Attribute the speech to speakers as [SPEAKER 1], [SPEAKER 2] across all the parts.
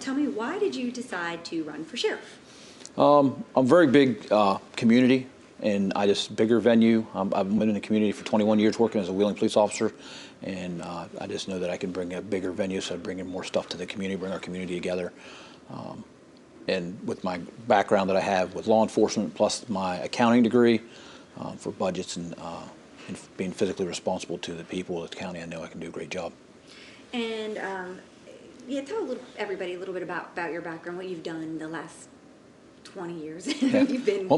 [SPEAKER 1] tell me, why did you decide to run for sheriff?
[SPEAKER 2] I'm very big community, and bigger venue. I've been in the community for 21 years working as a Wheeling police officer, and I just know that I can bring a bigger venue, so I bring in more stuff to the community, bring our community together. And with my background that I have with law enforcement, plus my accounting degree for budgets and being physically responsible to the people of the county, I know I can do a great job.
[SPEAKER 1] And yeah, tell everybody a little bit about your background, what you've done the last 20 years.
[SPEAKER 2] Yeah.
[SPEAKER 1] You've been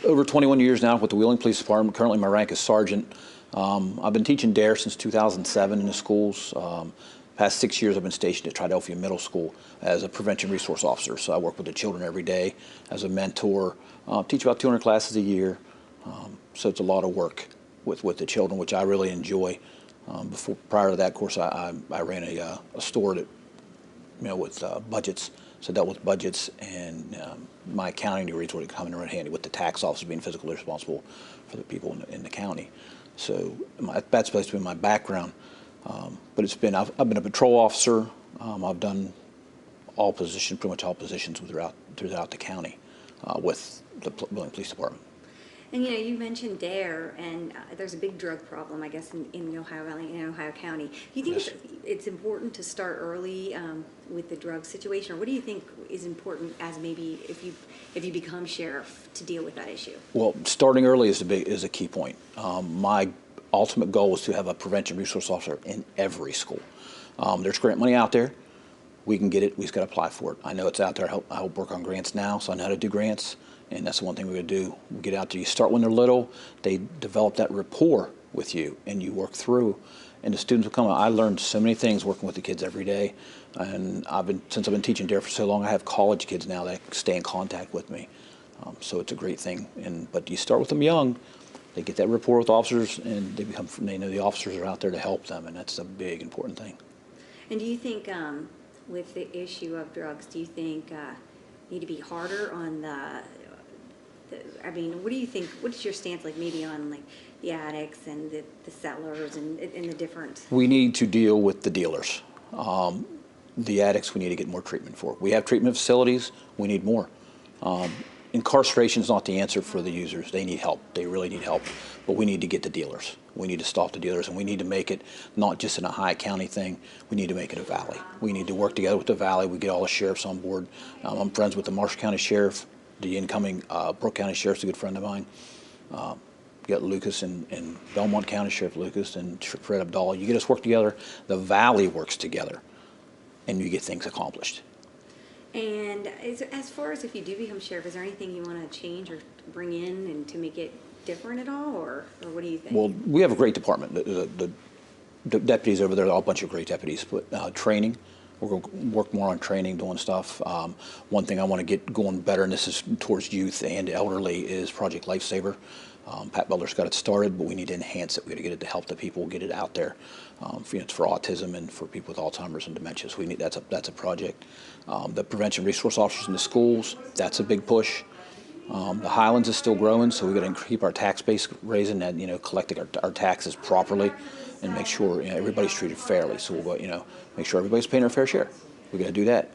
[SPEAKER 2] over 21 years now with the Wheeling Police Department. Currently, my rank is sergeant. I've been teaching DARE since 2007 in the schools. Past 6 years, I've been stationed at Triadelphia Middle School as a prevention resource officer. So I work with the children every day as a mentor. Teach about 200 classes a year. So it's a lot of work with the children, which I really enjoy. Prior to that, of course, I ran a store that, with budgets. So I dealt with budgets, and my accounting degree is where it come in right handy with the tax officer being physically responsible for the people in the county. So that's basically my background. But I've been a patrol officer. I've done pretty much all positions throughout the county with the Wheeling Police Department.
[SPEAKER 1] And you mentioned DARE, and there's a big drug problem, I guess, in the Ohio Valley, in Ohio County. Do you think
[SPEAKER 2] Yes.
[SPEAKER 1] it's important to start early with the drug situation, or what do you think is important as maybe if you become sheriff to deal with that issue?
[SPEAKER 2] Well, starting early is a key point. My ultimate goal is to have a prevention resource officer in every school. There's grant money out there. We can get it. We just got to apply for it. I know it's out there. I help work on grants now, so I know how to do grants. And that's the one thing we're going to do. We get out there. You start when they're little. They develop that rapport with you, and you work through. And the students will come. I learned so many things working with the kids every day. And since I've been teaching DARE for so long, I have college kids now that stay in contact with me. So it's a great thing. But you start with them young. They get that rapport with officers, and they know the officers are out there to help them, and that's a big important thing.
[SPEAKER 1] And do you think, with the issue of drugs, do you think need to be harder on I mean, what do you think? What is your stance like, maybe on like the addicts and the settlers and the different?
[SPEAKER 2] We need to deal with the dealers. The addicts, we need to get more treatment for. We have treatment facilities. We need more. Incarceration is not the answer for the users. They need help. They really need help. But we need to get the dealers. We need to stop the dealers, and we need to make it not just an Ohio County thing. We need to make it a valley. We need to work together with the valley. We get all the sheriffs on board. I'm friends with the Marshall County Sheriff. The incoming Brooke County Sheriff's a good friend of mine. You got Lucas and Belmont County Sheriff Lucas and Fred Abdallah. You get us work together. The valley works together, and you get things accomplished.
[SPEAKER 1] And as far as if you do become sheriff, is there anything you want to change or bring in and to make it different at all, or what do you think?
[SPEAKER 2] Well, we have a great department. The deputies over there are all a bunch of great deputies. But training, we're going to work more on training, doing stuff. One thing I want to get going better, and this is towards youth and elderly, is Project Lifesaver. Pat Butler's got it started, but we need to enhance it. We got to get it to help the people, get it out there. It's for autism and for people with Alzheimer's and dementia. So that's a project. The prevention resource officers in the schools, that's a big push. The Highlands is still growing, so we got to keep our tax base raising, and collecting our taxes properly, and make sure everybody's treated fairly. So we'll make sure everybody's paying their fair share. We got to do that.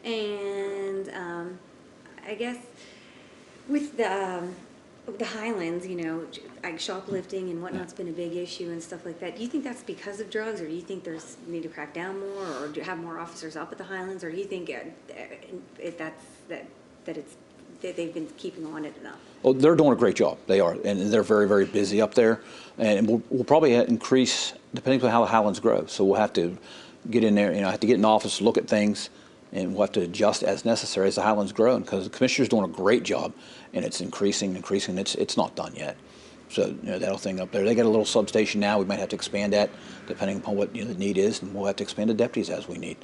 [SPEAKER 1] And I guess with the Highlands, like shoplifting and whatnot's been a big issue and stuff like that. Do you think that's because of drugs, or do you think we need to crack down more, or do you have more officers up at the Highlands, or do you think that they've been keeping on it enough?
[SPEAKER 2] Well, they're doing a great job. They are, and they're very, very busy up there. And we'll probably increase depending on how the Highlands grow. So we'll have to get in there. Have to get in the office, look at things, and we'll have to adjust as necessary as the Highlands grow. Because the commissioner's doing a great job, and it's increasing. It's not done yet. So that thing up there, they got a little substation now. We might have to expand that depending upon what the need is, and we'll have to expand the deputies as we need.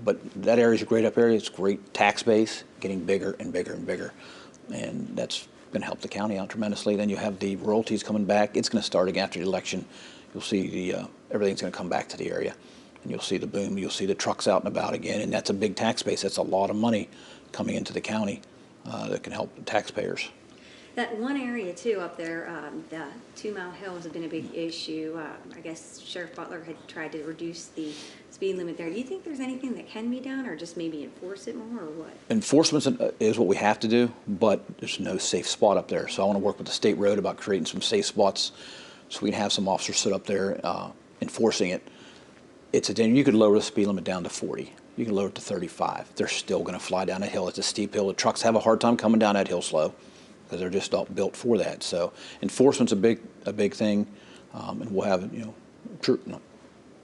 [SPEAKER 2] But that area is a great up area. It's a great tax base, getting bigger and bigger and bigger, and that's going to help the county out tremendously. Then you have the royalties coming back. It's going to start again after the election. You'll see everything's going to come back to the area, and you'll see the boom. You'll see the trucks out and about again, and that's a big tax base. That's a lot of money coming into the county that can help the taxpayers.
[SPEAKER 1] That one area too up there, the 2 Mile Hill has been a big issue. I guess Sheriff Butler had tried to reduce the speed limit there. Do you think there's anything that can be done, or just maybe enforce it more, or what?
[SPEAKER 2] Enforcement is what we have to do, but there's no safe spot up there. So I want to work with the state road about creating some safe spots so we can have some officers sit up there enforcing it. It's a danger. You could lower the speed limit down to 40. You can lower it to 35. They're still going to fly down a hill. It's a steep hill. The trucks have a hard time coming down that hill slow because they're just not built for that. So enforcement's a big thing, and we'll have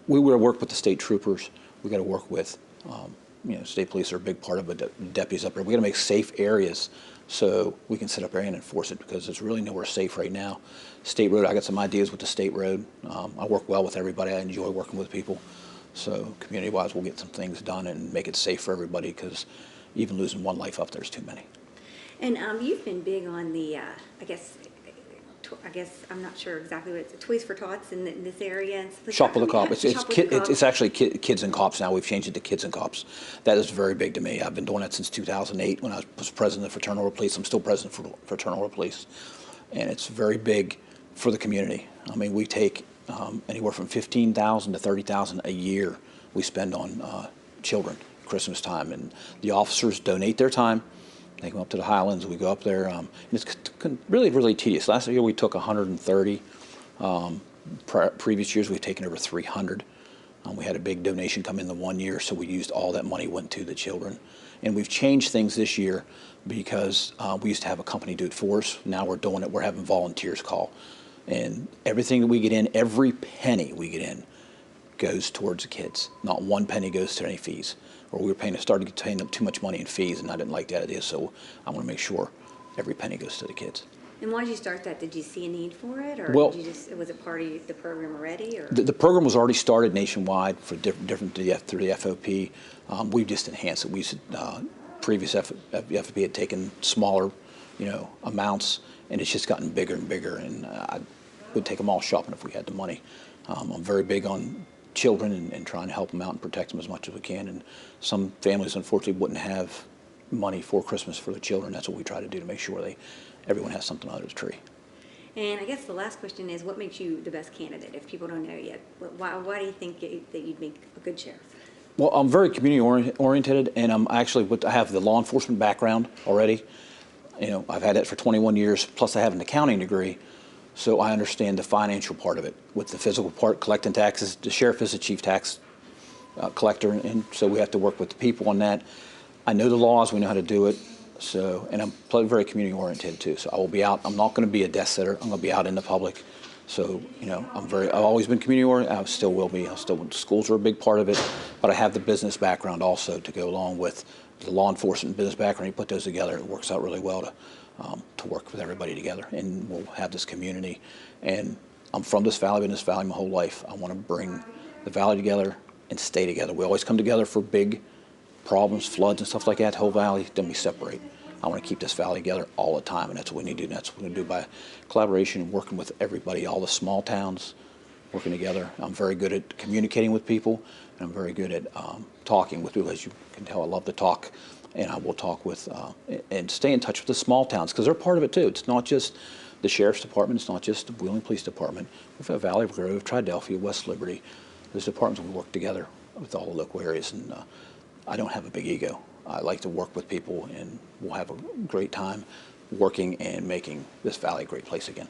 [SPEAKER 2] we will work with the state troopers. We got to work with state police are a big part of it. Deputies up there. We got to make safe areas so we can sit up there and enforce it because it's really nowhere safe right now. State road. I got some ideas with the state road. I work well with everybody. I enjoy working with people. So community-wise, we'll get some things done and make it safe for everybody because even losing one life up there is too many.
[SPEAKER 1] And you've been big on the, I guess I'm not sure exactly what it's, Toys for Tots in this area and stuff like
[SPEAKER 2] Shop
[SPEAKER 1] that.
[SPEAKER 2] with a Cop.
[SPEAKER 1] Shop with a Cop.
[SPEAKER 2] It's actually Kids and Cops now. We've changed it to Kids and Cops. That is very big to me. I've been doing that since 2008 when I was president of Fraternal Order Police. I'm still president for Fraternal Order Police. And it's very big for the community. I mean, we take anywhere from $15,000 to $30,000 a year we spend on children Christmas time. And the officers donate their time. They come up to the Highlands. We go up there. And it's really, really tedious. Last year we took 130. Previous years we've taken over 300. We had a big donation come in the one year, so we used all that money went to the children. And we've changed things this year because we used to have a company do it for us. Now we're doing it. We're having volunteers call. And everything that we get in, every penny we get in goes towards the kids. Not one penny goes to any fees. Or we were started paying them too much money in fees, and I didn't like that idea, so I want to make sure every penny goes to the kids.
[SPEAKER 1] And why did you start that? Did you see a need for it, or
[SPEAKER 2] Well,
[SPEAKER 1] did you was it part of the program already? Or?
[SPEAKER 2] The program was already started nationwide for different through the FOP. We've just enhanced it. We used previous FOP had taken smaller, amounts, and it's just gotten bigger and bigger. And I would take them all shopping if we had the money. I'm very big on children and trying to help them out and protect them as much as we can. And some families, unfortunately, wouldn't have money for Christmas for the children. That's what we try to do to make sure everyone has something under the tree.
[SPEAKER 1] And I guess the last question is, what makes you the best candidate? If people don't know yet, why do you think that you'd make a good sheriff?
[SPEAKER 2] Well, I'm very community oriented, and I have the law enforcement background already. I've had that for 21 years, plus I have an accounting degree. So I understand the financial part of it. With the physical part, collecting taxes, the sheriff is the chief tax collector, and so we have to work with the people on that. I know the laws, we know how to do it, and I'm very community oriented too. So I will be out. I'm not going to be a desk sitter. I'm going to be out in the public. So I've always been community oriented. I still will be. Schools are a big part of it, but I have the business background also to go along with the law enforcement business background. You put those together, it works out really well to work with everybody together, and we'll have this community. And I'm from this valley, been in this valley my whole life. I want to bring the valley together and stay together. We always come together for big problems, floods and stuff like that, the whole valley, then we separate. I want to keep this valley together all the time, and that's what we need to do. And that's what we're going to do by collaboration and working with everybody, all the small towns, working together. I'm very good at communicating with people, and I'm very good at talking with people. As you can tell, I love to talk. And I will talk with and stay in touch with the small towns because they're part of it too. It's not just the sheriff's department. It's not just the Wheeling Police Department. We've got Valley Grove, Triadelphia, West Liberty. Those departments, we work together with all the local areas. And I don't have a big ego. I like to work with people, and we'll have a great time working and making this valley a great place again.